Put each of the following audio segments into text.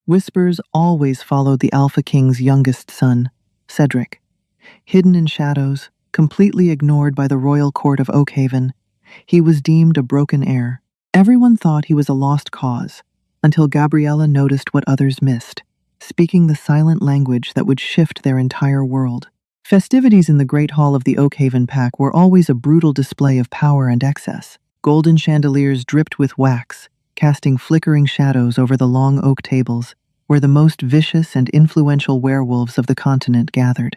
Whispers always followed the Alpha King's youngest son, Cedric. Hidden in shadows, completely ignored by the royal court of Oakhaven, he was deemed a broken heir. Everyone thought he was a lost cause, until Gabriella noticed what others missed, speaking the silent language that would shift their entire world. Festivities in the Great Hall of the Oakhaven Pack were always a brutal display of power and excess. Golden chandeliers dripped with wax, casting flickering shadows over the long oak tables, where the most vicious and influential werewolves of the continent gathered.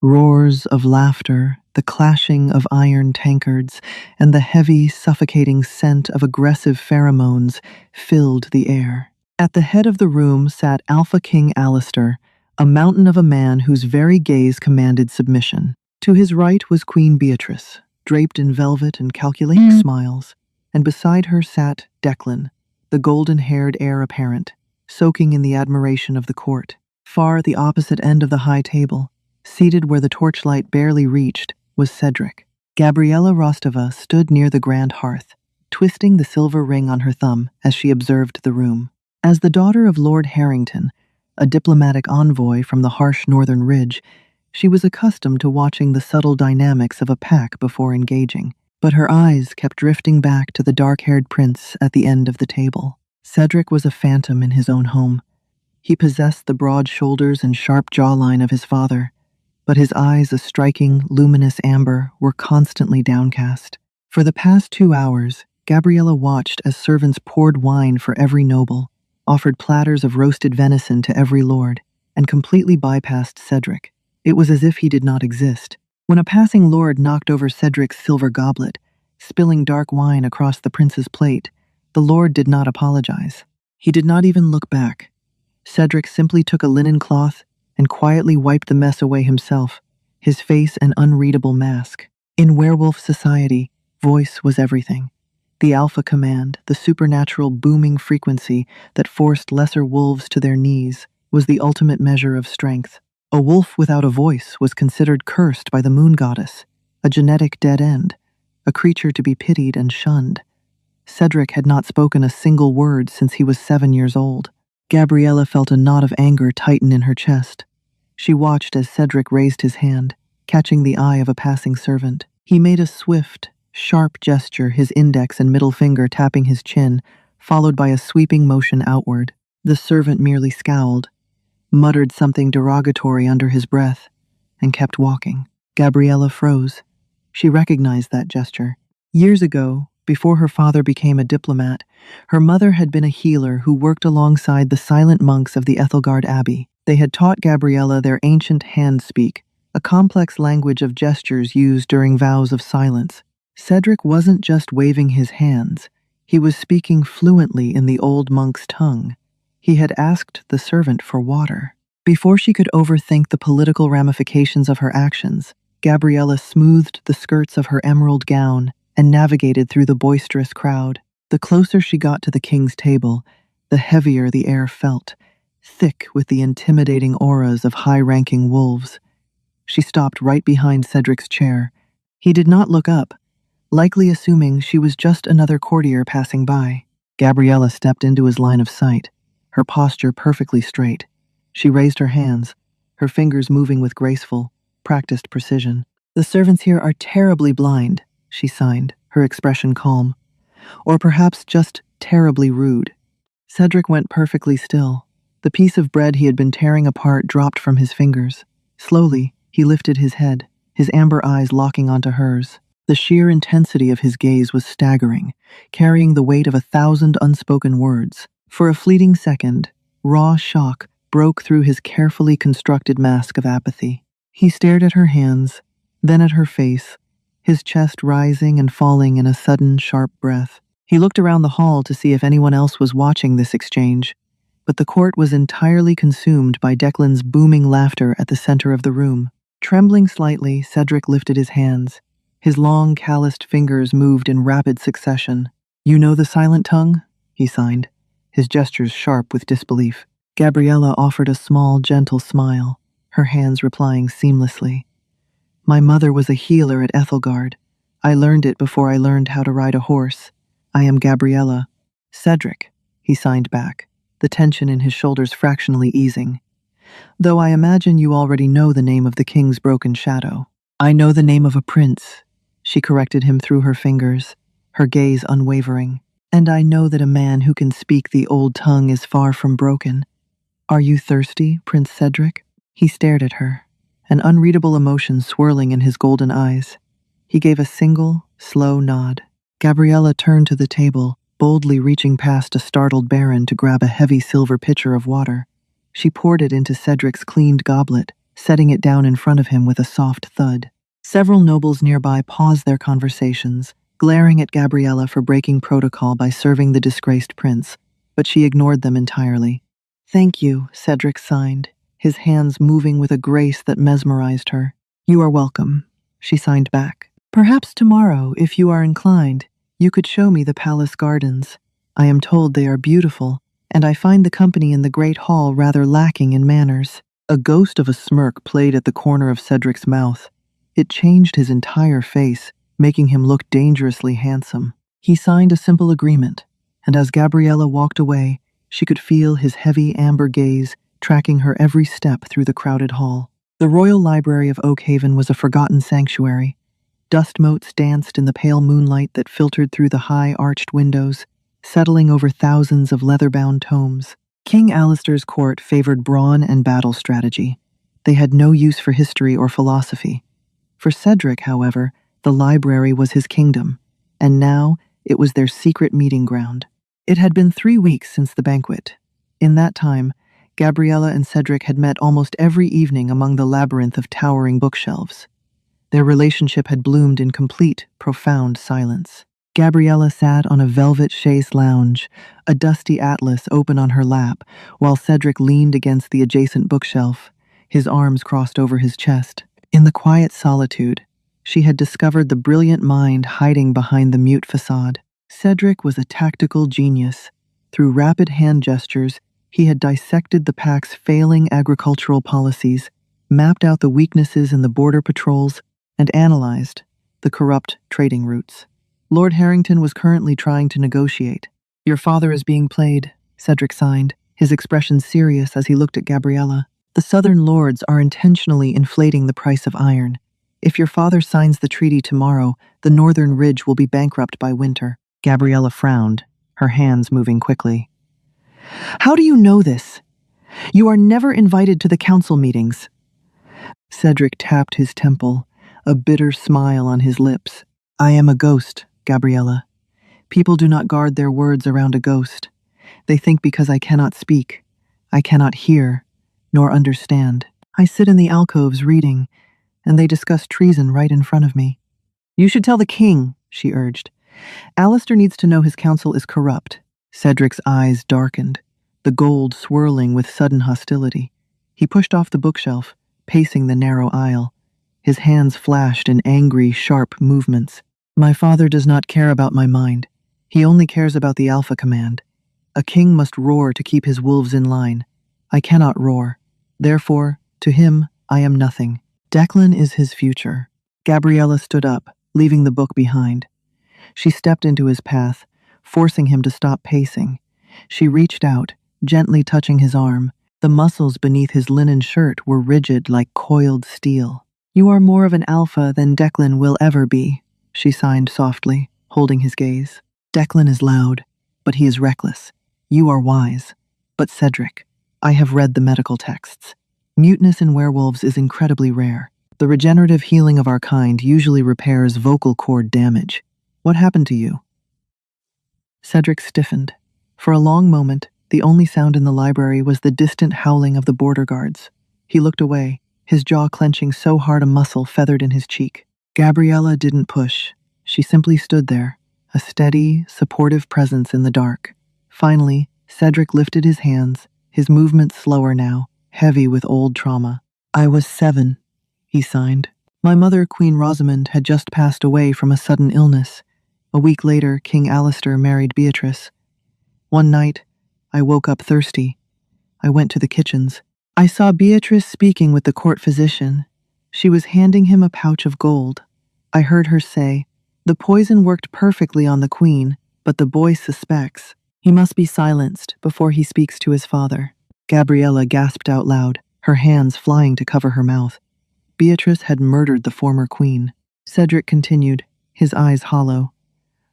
Roars of laughter, the clashing of iron tankards, and the heavy, suffocating scent of aggressive pheromones filled the air. At the head of the room sat Alpha King Alistair, a mountain of a man whose very gaze commanded submission. To his right was Queen Beatrice, draped in velvet and calculating smiles, and beside her sat Declan, the golden-haired heir apparent, soaking in the admiration of the court. Far at the opposite end of the high table, seated where the torchlight barely reached, was Cedric. Gabriella Rostova stood near the grand hearth, twisting the silver ring on her thumb as she observed the room. As the daughter of Lord Harrington, a diplomatic envoy from the harsh northern ridge, she was accustomed to watching the subtle dynamics of a pack before engaging, but her eyes kept drifting back to the dark-haired prince at the end of the table. Cedric was a phantom in his own home. He possessed the broad shoulders and sharp jawline of his father, but his eyes, a striking, luminous amber, were constantly downcast. For the past 2 hours, Gabriella watched as servants poured wine for every noble, offered platters of roasted venison to every lord, and completely bypassed Cedric. It was as if he did not exist. When a passing lord knocked over Cedric's silver goblet, spilling dark wine across the prince's plate, the lord did not apologize. He did not even look back. Cedric simply took a linen cloth and quietly wiped the mess away himself, his face an unreadable mask. In werewolf society, voice was everything. The alpha command, the supernatural booming frequency that forced lesser wolves to their knees, was the ultimate measure of strength. A wolf without a voice was considered cursed by the moon goddess, a genetic dead end, a creature to be pitied and shunned. Cedric had not spoken a single word since he was 7 years old. Gabriella felt a knot of anger tighten in her chest. She watched as Cedric raised his hand, catching the eye of a passing servant. He made a swift, sharp gesture, his index and middle finger tapping his chin, followed by a sweeping motion outward. The servant merely scowled, muttered something derogatory under his breath, and kept walking. Gabriella froze. She recognized that gesture. Years ago, before her father became a diplomat, her mother had been a healer who worked alongside the silent monks of the Ethelgard Abbey. They had taught Gabriella their ancient hand speak, a complex language of gestures used during vows of silence. Cedric wasn't just waving his hands, he was speaking fluently in the old monk's tongue. He had asked the servant for water. Before she could overthink the political ramifications of her actions, Gabriella smoothed the skirts of her emerald gown and navigated through the boisterous crowd. The closer she got to the king's table, the heavier the air felt, thick with the intimidating auras of high-ranking wolves. She stopped right behind Cedric's chair. He did not look up, likely assuming she was just another courtier passing by. Gabriella stepped into his line of sight, her posture perfectly straight. She raised her hands, her fingers moving with graceful, practiced precision. "The servants here are terribly blind," she signed, her expression calm. "Or perhaps just terribly rude." Cedric went perfectly still. The piece of bread he had been tearing apart dropped from his fingers. Slowly, he lifted his head, his amber eyes locking onto hers. The sheer intensity of his gaze was staggering, carrying the weight of 1,000 unspoken words. For a fleeting second, raw shock broke through his carefully constructed mask of apathy. He stared at her hands, then at her face, his chest rising and falling in a sudden, sharp breath. He looked around the hall to see if anyone else was watching this exchange, but the court was entirely consumed by Declan's booming laughter at the center of the room. Trembling slightly, Cedric lifted his hands. His long, calloused fingers moved in rapid succession. "You know the silent tongue?" he signed, his gestures sharp with disbelief. Gabriella offered a small, gentle smile, her hands replying seamlessly. "My mother was a healer at Ethelgard. I learned it before I learned how to ride a horse. I am Gabriella." "Cedric," he signed back, the tension in his shoulders fractionally easing. "Though I imagine you already know the name of the king's broken shadow." "I know the name of a prince," she corrected him through her fingers, her gaze unwavering. "And I know that a man who can speak the old tongue is far from broken. Are you thirsty, Prince Cedric?" He stared at her, an unreadable emotion swirling in his golden eyes. He gave a single, slow nod. Gabriella turned to the table, boldly reaching past a startled baron to grab a heavy silver pitcher of water. She poured it into Cedric's cleaned goblet, setting it down in front of him with a soft thud. Several nobles nearby paused their conversations, glaring at Gabriella for breaking protocol by serving the disgraced prince, but she ignored them entirely. "Thank you," Cedric signed, his hands moving with a grace that mesmerized her. "You are welcome," she signed back. "Perhaps tomorrow, if you are inclined, you could show me the palace gardens. I am told they are beautiful, and I find the company in the great hall rather lacking in manners." A ghost of a smirk played at the corner of Cedric's mouth. It changed his entire face, making him look dangerously handsome. He signed a simple agreement, and as Gabriella walked away, she could feel his heavy amber gaze tracking her every step through the crowded hall. The Royal Library of Oakhaven was a forgotten sanctuary. Dust motes danced in the pale moonlight that filtered through the high arched windows, settling over thousands of leather-bound tomes. King Alistair's court favored brawn and battle strategy. They had no use for history or philosophy. For Cedric, however, the library was his kingdom, and now it was their secret meeting ground. It had been 3 weeks since the banquet. In that time, Gabriella and Cedric had met almost every evening among the labyrinth of towering bookshelves. Their relationship had bloomed in complete, profound silence. Gabriella sat on a velvet chaise lounge, a dusty atlas open on her lap, while Cedric leaned against the adjacent bookshelf, his arms crossed over his chest. In the quiet solitude, she had discovered the brilliant mind hiding behind the mute facade. Cedric was a tactical genius. Through rapid hand gestures, he had dissected the pack's failing agricultural policies, mapped out the weaknesses in the border patrols, and analyzed the corrupt trading routes. Lord Harrington was currently trying to negotiate. "Your father is being played," Cedric signed, his expression serious as he looked at Gabriella. "The southern lords are intentionally inflating the price of iron. If your father signs the treaty tomorrow, the northern ridge will be bankrupt by winter." Gabriella frowned, her hands moving quickly. "How do you know this? You are never invited to the council meetings." Cedric tapped his temple, a bitter smile on his lips. "I am a ghost, Gabriella. People do not guard their words around a ghost. They think because I cannot speak, I cannot hear, nor understand. I sit in the alcoves reading, and they discuss treason right in front of me." "You should tell the king," she urged. "Alistair needs to know his council is corrupt." Cedric's eyes darkened, the gold swirling with sudden hostility. He pushed off the bookshelf, pacing the narrow aisle. His hands flashed in angry, sharp movements. "My father does not care about my mind. He only cares about the Alpha Command. A king must roar to keep his wolves in line. I cannot roar. Therefore, to him, I am nothing. Declan is his future." Gabriella stood up, leaving the book behind. She stepped into his path, forcing him to stop pacing. She reached out, gently touching his arm. The muscles beneath his linen shirt were rigid like coiled steel. "You are more of an alpha than Declan will ever be," she signed softly, holding his gaze. "Declan is loud, but he is reckless. You are wise. But Cedric, I have read the medical texts. Muteness in werewolves is incredibly rare. The regenerative healing of our kind usually repairs vocal cord damage. What happened to you?" Cedric stiffened. For a long moment, the only sound in the library was the distant howling of the border guards. He looked away, his jaw clenching so hard a muscle feathered in his cheek. Gabriella didn't push. She simply stood there, a steady, supportive presence in the dark. Finally, Cedric lifted his hands, his movements slower now, heavy with old trauma. "I was 7, he signed. "My mother, Queen Rosamond, had just passed away from a sudden illness. A week later, King Alistair married Beatrice. One night, I woke up thirsty. I went to the kitchens. I saw Beatrice speaking with the court physician. She was handing him a pouch of gold. I heard her say, 'The poison worked perfectly on the queen, but the boy suspects.' He must be silenced before he speaks to his father. Gabriella gasped out loud, her hands flying to cover her mouth. Beatrice had murdered the former queen. Cedric continued, his eyes hollow.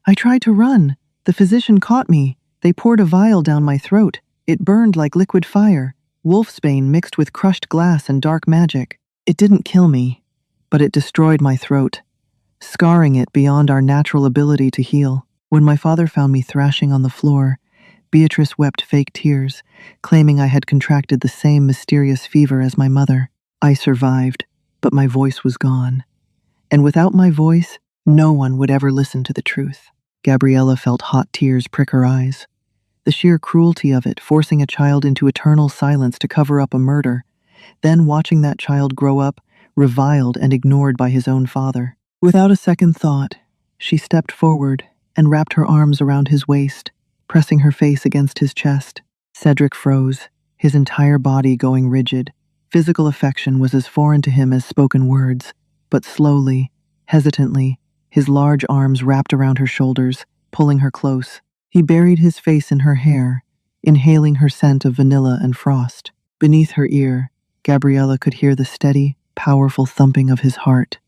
I tried to run. The physician caught me. They poured a vial down my throat. It burned like liquid fire, wolfsbane mixed with crushed glass and dark magic. It didn't kill me, but it destroyed my throat, scarring it beyond our natural ability to heal. When my father found me thrashing on the floor, Beatrice wept fake tears, claiming I had contracted the same mysterious fever as my mother. I survived, but my voice was gone. And without my voice, no one would ever listen to the truth. Gabriella felt hot tears prick her eyes. The sheer cruelty of it, forcing a child into eternal silence to cover up a murder, then watching that child grow up, reviled and ignored by his own father. Without a second thought, she stepped forward and wrapped her arms around his waist, pressing her face against his chest. Cedric froze, his entire body going rigid. Physical affection was as foreign to him as spoken words, but slowly, hesitantly, his large arms wrapped around her shoulders, pulling her close. He buried his face in her hair, inhaling her scent of vanilla and frost. Beneath her ear, Gabriella could hear the steady, powerful thumping of his heart,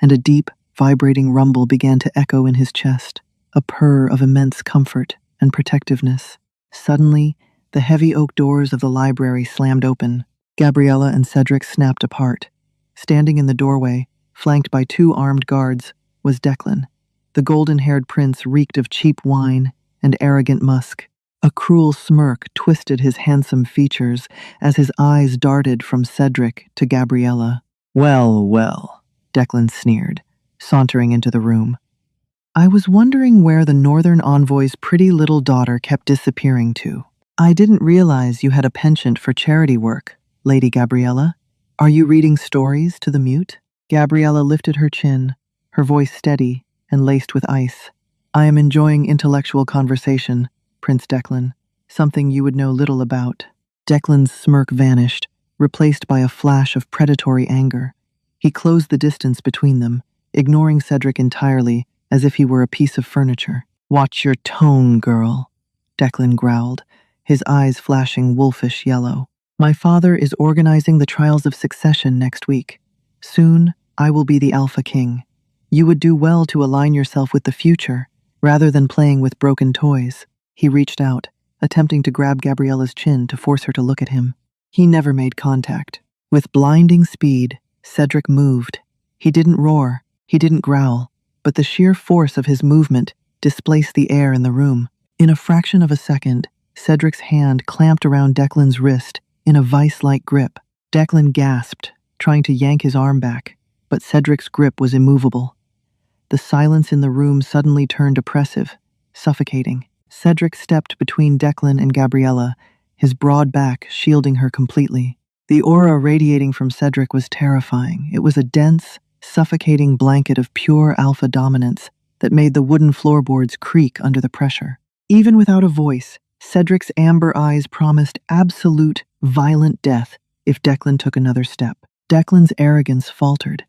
and a deep, vibrating rumble began to echo in his chest, a purr of immense comfort and protectiveness. Suddenly, the heavy oak doors of the library slammed open. Gabriella and Cedric snapped apart. Standing in the doorway, flanked by 2 armed guards, was Declan. The golden-haired prince reeked of cheap wine and arrogant musk. A cruel smirk twisted his handsome features as his eyes darted from Cedric to Gabriella. Well, well, Declan sneered, sauntering into the room. I was wondering where the Northern Envoy's pretty little daughter kept disappearing to. I didn't realize you had a penchant for charity work, Lady Gabriella. Are you reading stories to the mute? Gabriella lifted her chin, her voice steady and laced with ice. I am enjoying intellectual conversation, Prince Declan, something you would know little about. Declan's smirk vanished, replaced by a flash of predatory anger. He closed the distance between them, ignoring Cedric entirely, as if he were a piece of furniture. Watch your tone, girl, Declan growled, his eyes flashing wolfish yellow. My father is organizing the trials of succession next week. Soon, I will be the Alpha King. You would do well to align yourself with the future, rather than playing with broken toys. He reached out, attempting to grab Gabriella's chin to force her to look at him. He never made contact. With blinding speed, Cedric moved. He didn't roar, he didn't growl, but the sheer force of his movement displaced the air in the room. In a fraction of a second, Cedric's hand clamped around Declan's wrist in a vice-like grip. Declan gasped, trying to yank his arm back, but Cedric's grip was immovable. The silence in the room suddenly turned oppressive, suffocating. Cedric stepped between Declan and Gabriella, his broad back shielding her completely. The aura radiating from Cedric was terrifying. It was a dense, suffocating blanket of pure alpha dominance that made the wooden floorboards creak under the pressure. Even without a voice, Cedric's amber eyes promised absolute, violent death if Declan took another step. Declan's arrogance faltered.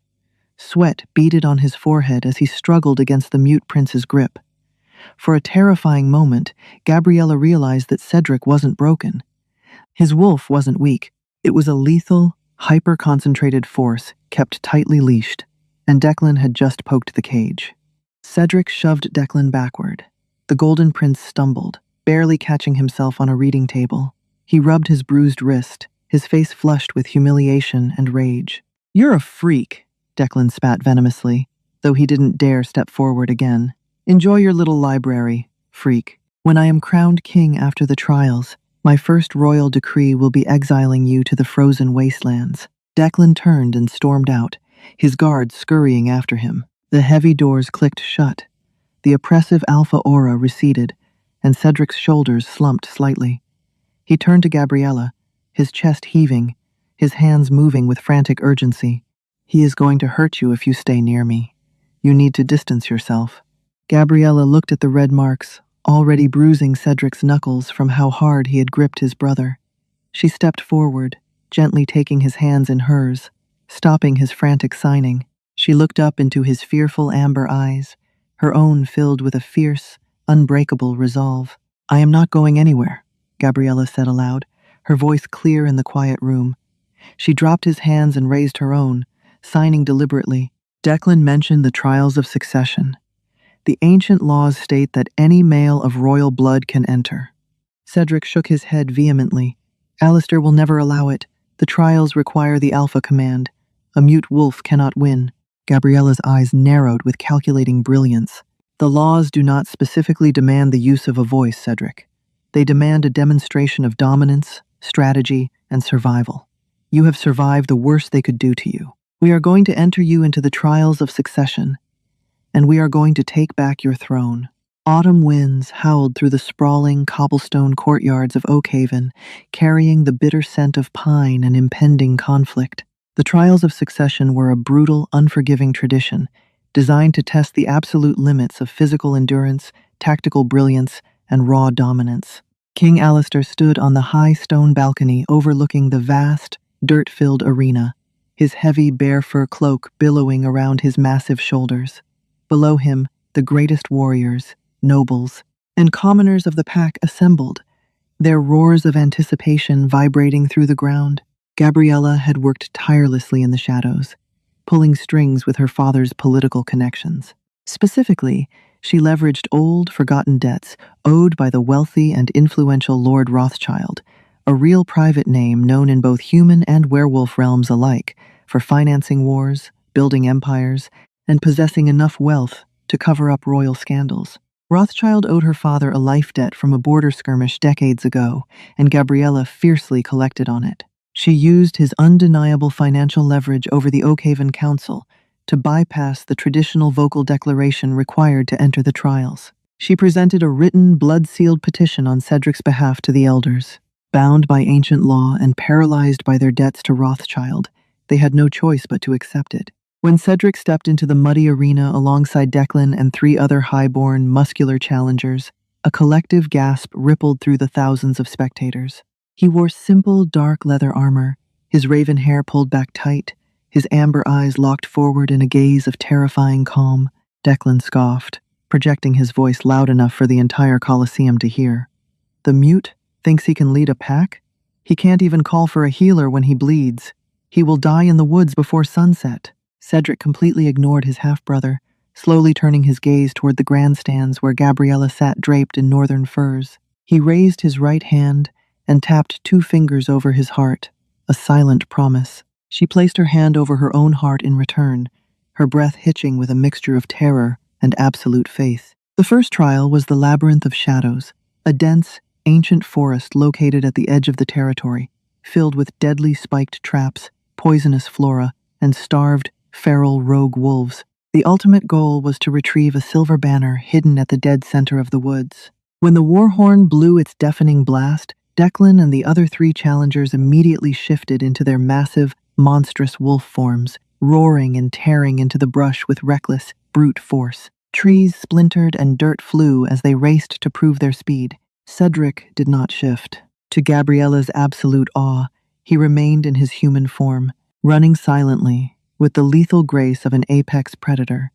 Sweat beaded on his forehead as he struggled against the mute prince's grip. For a terrifying moment, Gabriella realized that Cedric wasn't broken. His wolf wasn't weak. It was a lethal, hyper-concentrated force kept tightly leashed, and Declan had just poked the cage. Cedric shoved Declan backward. The Golden Prince stumbled, barely catching himself on a reading table. He rubbed his bruised wrist, his face flushed with humiliation and rage. You're a freak, Declan spat venomously, though he didn't dare step forward again. Enjoy your little library, freak. When I am crowned king after the trials, my first royal decree will be exiling you to the frozen wastelands. Declan turned and stormed out, his guards scurrying after him. The heavy doors clicked shut. The oppressive alpha aura receded, and Cedric's shoulders slumped slightly. He turned to Gabriella, his chest heaving, his hands moving with frantic urgency. He is going to hurt you if you stay near me. You need to distance yourself. Gabriella looked at the red marks, already bruising Cedric's knuckles from how hard he had gripped his brother. She stepped forward, gently taking his hands in hers, stopping his frantic signing. She looked up into his fearful amber eyes, her own filled with a fierce, unbreakable resolve. "I am not going anywhere," Gabriella said aloud, her voice clear in the quiet room. She dropped his hands and raised her own, signing deliberately. Declan mentioned the trials of succession. The ancient laws state that any male of royal blood can enter. Cedric shook his head vehemently. "Alistair will never allow it. The trials require the Alpha command. A mute wolf cannot win." Gabriella's eyes narrowed with calculating brilliance. "The laws do not specifically demand the use of a voice, Cedric. They demand a demonstration of dominance, strategy, and survival. You have survived the worst they could do to you. We are going to enter you into the trials of succession, and we are going to take back your throne." Autumn winds howled through the sprawling cobblestone courtyards of Oakhaven, carrying the bitter scent of pine and impending conflict. The trials of succession were a brutal, unforgiving tradition, designed to test the absolute limits of physical endurance, tactical brilliance, and raw dominance. King Alistair stood on the high stone balcony overlooking the vast, dirt-filled arena, his heavy bear fur cloak billowing around his massive shoulders. Below him, the greatest warriors, nobles, and commoners of the pack assembled, their roars of anticipation vibrating through the ground. Gabriella had worked tirelessly in the shadows, pulling strings with her father's political connections. Specifically, she leveraged old, forgotten debts owed by the wealthy and influential Lord Rothschild, a real private name known in both human and werewolf realms alike, for financing wars, building empires, and possessing enough wealth to cover up royal scandals. Rothschild owed her father a life debt from a border skirmish decades ago, and Gabriella fiercely collected on it. She used his undeniable financial leverage over the Oakhaven Council to bypass the traditional vocal declaration required to enter the trials. She presented a written, blood-sealed petition on Cedric's behalf to the elders. Bound by ancient law and paralyzed by their debts to Rothschild, they had no choice but to accept it. When Cedric stepped into the muddy arena alongside Declan and 3 other high-born, muscular challengers, a collective gasp rippled through the thousands of spectators. He wore simple, dark leather armor, his raven hair pulled back tight, his amber eyes locked forward in a gaze of terrifying calm. Declan scoffed, projecting his voice loud enough for the entire Colosseum to hear. "The mute thinks he can lead a pack? He can't even call for a healer when he bleeds. He will die in the woods before sunset." Cedric completely ignored his half-brother, slowly turning his gaze toward the grandstands where Gabriella sat draped in northern furs. He raised his right hand and tapped 2 fingers over his heart, a silent promise. She placed her hand over her own heart in return, her breath hitching with a mixture of terror and absolute faith. The first trial was the Labyrinth of Shadows, a dense, ancient forest located at the edge of the territory, filled with deadly spiked traps, poisonous flora, and starved, feral rogue wolves. The ultimate goal was to retrieve a silver banner hidden at the dead center of the woods. When the war horn blew its deafening blast, Declan and the other 3 challengers immediately shifted into their massive, monstrous wolf forms, roaring and tearing into the brush with reckless, brute force. Trees splintered and dirt flew as they raced to prove their speed. Cedric did not shift. To Gabriella's absolute awe, he remained in his human form, running silently, with the lethal grace of an apex predator.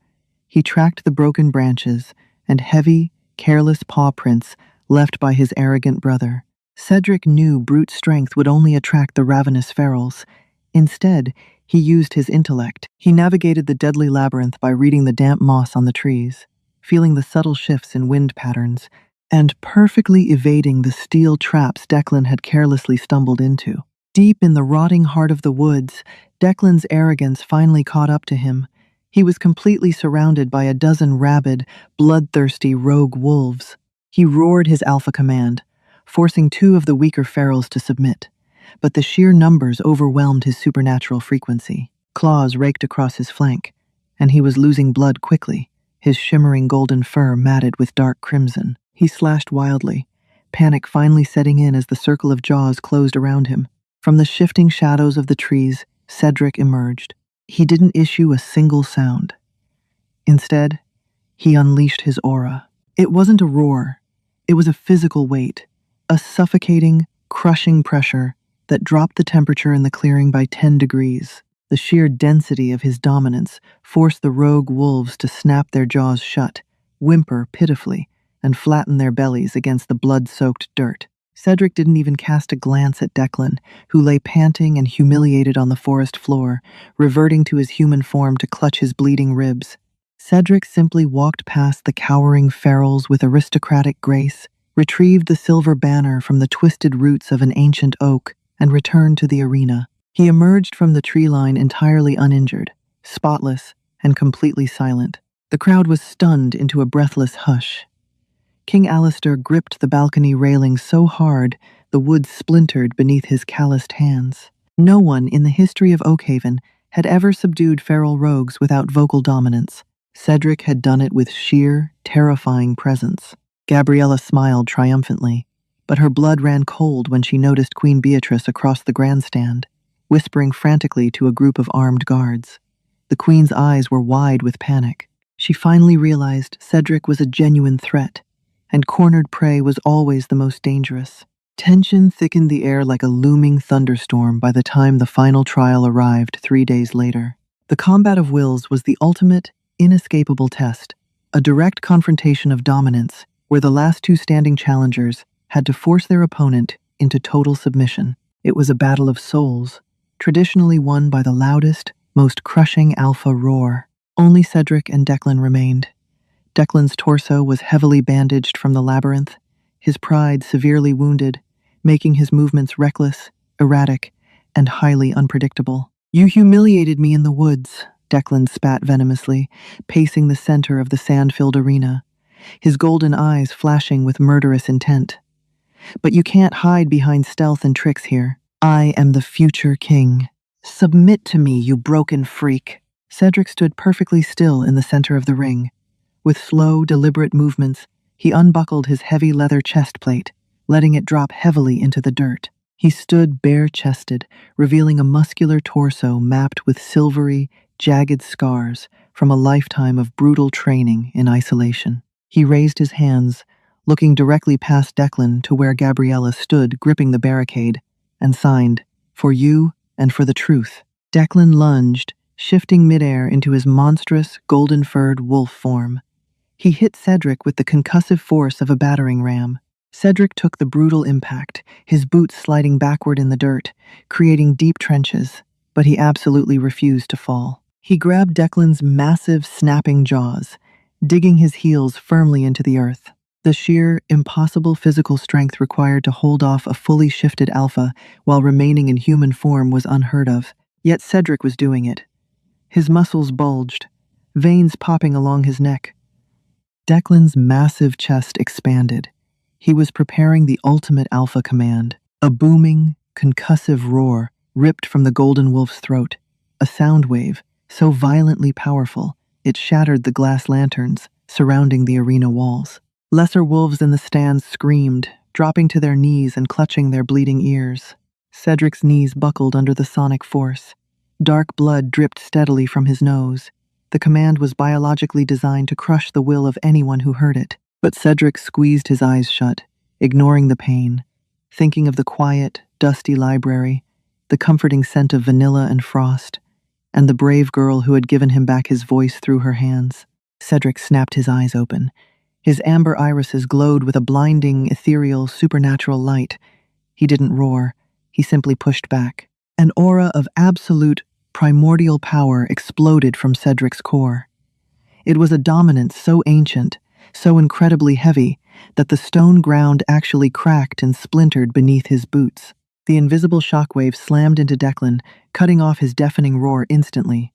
He tracked the broken branches and heavy, careless paw prints left by his arrogant brother. Cedric knew brute strength would only attract the ravenous ferals. Instead, he used his intellect. He navigated the deadly labyrinth by reading the damp moss on the trees, feeling the subtle shifts in wind patterns, and perfectly evading the steel traps Declan had carelessly stumbled into. Deep in the rotting heart of the woods, Declan's arrogance finally caught up to him. He was completely surrounded by a dozen rabid, bloodthirsty rogue wolves. He roared his alpha command, forcing 2 of the weaker ferals to submit, but the sheer numbers overwhelmed his supernatural frequency. Claws raked across his flank, and he was losing blood quickly, his shimmering golden fur matted with dark crimson. He slashed wildly, panic finally setting in as the circle of jaws closed around him. From the shifting shadows of the trees, Cedric emerged. He didn't issue a single sound. Instead, he unleashed his aura. It wasn't a roar. It was a physical weight, a suffocating, crushing pressure that dropped the temperature in the clearing by 10 degrees. The sheer density of his dominance forced the rogue wolves to snap their jaws shut, whimper pitifully, and flatten their bellies against the blood-soaked dirt. Cedric didn't even cast a glance at Declan, who lay panting and humiliated on the forest floor, reverting to his human form to clutch his bleeding ribs. Cedric simply walked past the cowering ferals with aristocratic grace, retrieved the silver banner from the twisted roots of an ancient oak, and returned to the arena. He emerged from the tree line entirely uninjured, spotless, and completely silent. The crowd was stunned into a breathless hush. King Alistair gripped the balcony railing so hard the wood splintered beneath his calloused hands. No one in the history of Oakhaven had ever subdued feral rogues without vocal dominance. Cedric had done it with sheer, terrifying presence. Gabriella smiled triumphantly, but her blood ran cold when she noticed Queen Beatrice across the grandstand, whispering frantically to a group of armed guards. The Queen's eyes were wide with panic. She finally realized Cedric was a genuine threat, and cornered prey was always the most dangerous. Tension thickened the air like a looming thunderstorm by the time the final trial arrived 3 days later. The combat of wills was the ultimate, inescapable test, a direct confrontation of dominance, where the last two standing challengers had to force their opponent into total submission. It was a battle of souls, traditionally won by the loudest, most crushing alpha roar. Only Cedric and Declan remained. Declan's torso was heavily bandaged from the labyrinth, his pride severely wounded, making his movements reckless, erratic, and highly unpredictable. "You humiliated me in the woods," Declan spat venomously, pacing the center of the sand-filled arena, his golden eyes flashing with murderous intent. "But you can't hide behind stealth and tricks here. I am the future king. Submit to me, you broken freak." Cedric stood perfectly still in the center of the ring. With slow, deliberate movements, he unbuckled his heavy leather chest plate, letting it drop heavily into the dirt. He stood bare-chested, revealing a muscular torso mapped with silvery, jagged scars from a lifetime of brutal training in isolation. He raised his hands, looking directly past Declan to where Gabriella stood gripping the barricade, and signed, "For you and for the truth." Declan lunged, shifting midair into his monstrous, golden-furred wolf form. He hit Cedric with the concussive force of a battering ram. Cedric took the brutal impact, his boots sliding backward in the dirt, creating deep trenches, but he absolutely refused to fall. He grabbed Declan's massive, snapping jaws, digging his heels firmly into the earth. The sheer, impossible physical strength required to hold off a fully shifted alpha while remaining in human form was unheard of. Yet Cedric was doing it. His muscles bulged, veins popping along his neck. Declan's massive chest expanded. He was preparing the ultimate alpha command. A booming, concussive roar ripped from the golden wolf's throat, a sound wave so violently powerful it shattered the glass lanterns surrounding the arena walls. Lesser wolves in the stands screamed, dropping to their knees and clutching their bleeding ears. Cedric's knees buckled under the sonic force. Dark blood dripped steadily from his nose. The command was biologically designed to crush the will of anyone who heard it. But Cedric squeezed his eyes shut, ignoring the pain, thinking of the quiet, dusty library, the comforting scent of vanilla and frost, and the brave girl who had given him back his voice through her hands. Cedric snapped his eyes open. His amber irises glowed with a blinding, ethereal, supernatural light. He didn't roar. He simply pushed back. An aura of absolute, primordial power exploded from Cedric's core. It was a dominance so ancient, so incredibly heavy, that the stone ground actually cracked and splintered beneath his boots. The invisible shockwave slammed into Declan, cutting off his deafening roar instantly.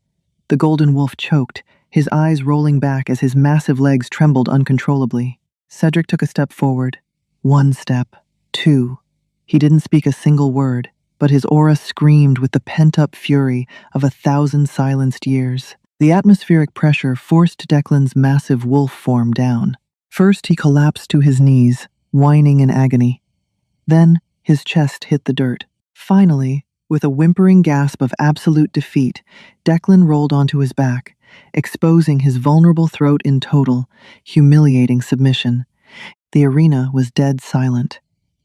The golden wolf choked, his eyes rolling back as his massive legs trembled uncontrollably. Cedric took a step forward. 1 step. 2. He didn't speak a single word, but his aura screamed with the pent-up fury of 1,000 silenced years. The atmospheric pressure forced Declan's massive wolf form down. First, he collapsed to his knees, whining in agony. Then, his chest hit the dirt. Finally, with a whimpering gasp of absolute defeat, Declan rolled onto his back, exposing his vulnerable throat in total, humiliating submission. The arena was dead silent.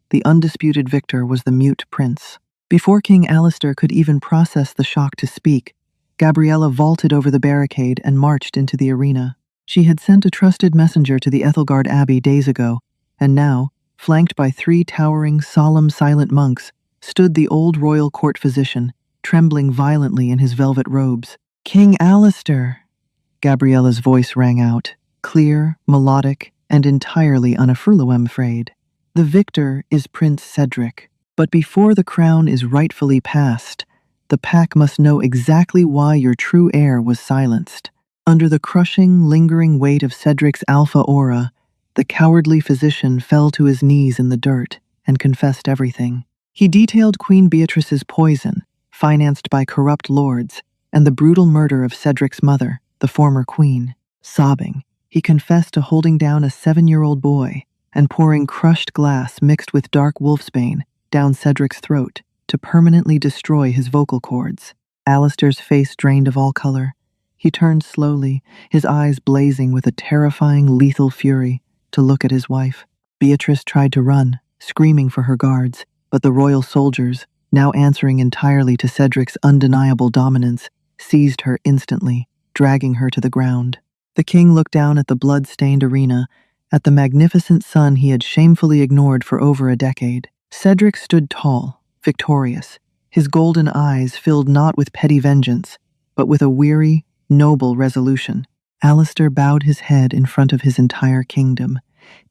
The undisputed victor was the mute prince. Before King Alistair could even process the shock to speak, Gabriella vaulted over the barricade and marched into the arena. She had sent a trusted messenger to the Ethelgard Abbey days ago, and now, flanked by 3 towering, solemn, silent monks, stood the old royal court physician, trembling violently in his velvet robes. "King Alistair!" Gabriella's voice rang out, clear, melodic, and entirely unafrulo, I'm afraid. "The victor is Prince Cedric, but before the crown is rightfully passed, the pack must know exactly why your true heir was silenced." Under the crushing, lingering weight of Cedric's alpha aura, the cowardly physician fell to his knees in the dirt and confessed everything. He detailed Queen Beatrice's poison, financed by corrupt lords, and the brutal murder of Cedric's mother, the former queen. Sobbing, he confessed to holding down a 7-year-old boy and pouring crushed glass mixed with dark wolfsbane down Cedric's throat to permanently destroy his vocal cords. Alistair's face drained of all color. He turned slowly, his eyes blazing with a terrifying, lethal fury, to look at his wife. Beatrice tried to run, screaming for her guards, but the royal soldiers, now answering entirely to Cedric's undeniable dominance, seized her instantly, dragging her to the ground. The king looked down at the blood-stained arena, at the magnificent son he had shamefully ignored for over a decade. Cedric stood tall, victorious, his golden eyes filled not with petty vengeance, but with a weary, noble resolution. Alistair bowed his head in front of his entire kingdom,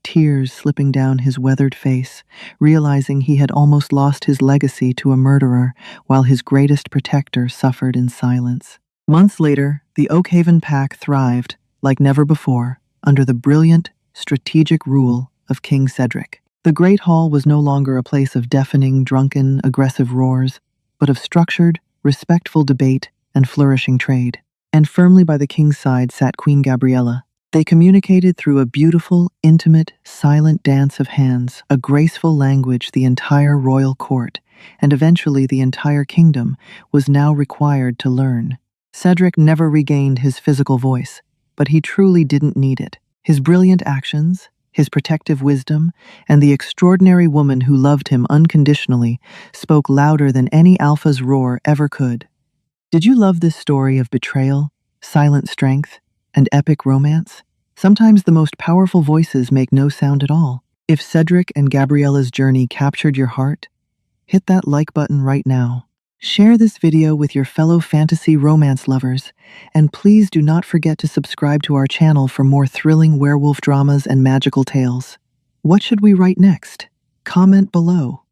tears slipping down his weathered face, realizing he had almost lost his legacy to a murderer while his greatest protector suffered in silence. Months later, the Oakhaven pack thrived, like never before, under the brilliant, strategic rule of King Cedric. The Great Hall was no longer a place of deafening, drunken, aggressive roars, but of structured, respectful debate and flourishing trade. And firmly by the king's side sat Queen Gabriella. They communicated through a beautiful, intimate, silent dance of hands, a graceful language the entire royal court, and eventually the entire kingdom, was now required to learn. Cedric never regained his physical voice, but he truly didn't need it. His brilliant actions, his protective wisdom, and the extraordinary woman who loved him unconditionally spoke louder than any alpha's roar ever could. Did you love this story of betrayal, silent strength, and epic romance? Sometimes the most powerful voices make no sound at all. If Cedric and Gabriella's journey captured your heart, hit that like button right now. Share this video with your fellow fantasy romance lovers, and please do not forget to subscribe to our channel for more thrilling werewolf dramas and magical tales. What should we write next? Comment below.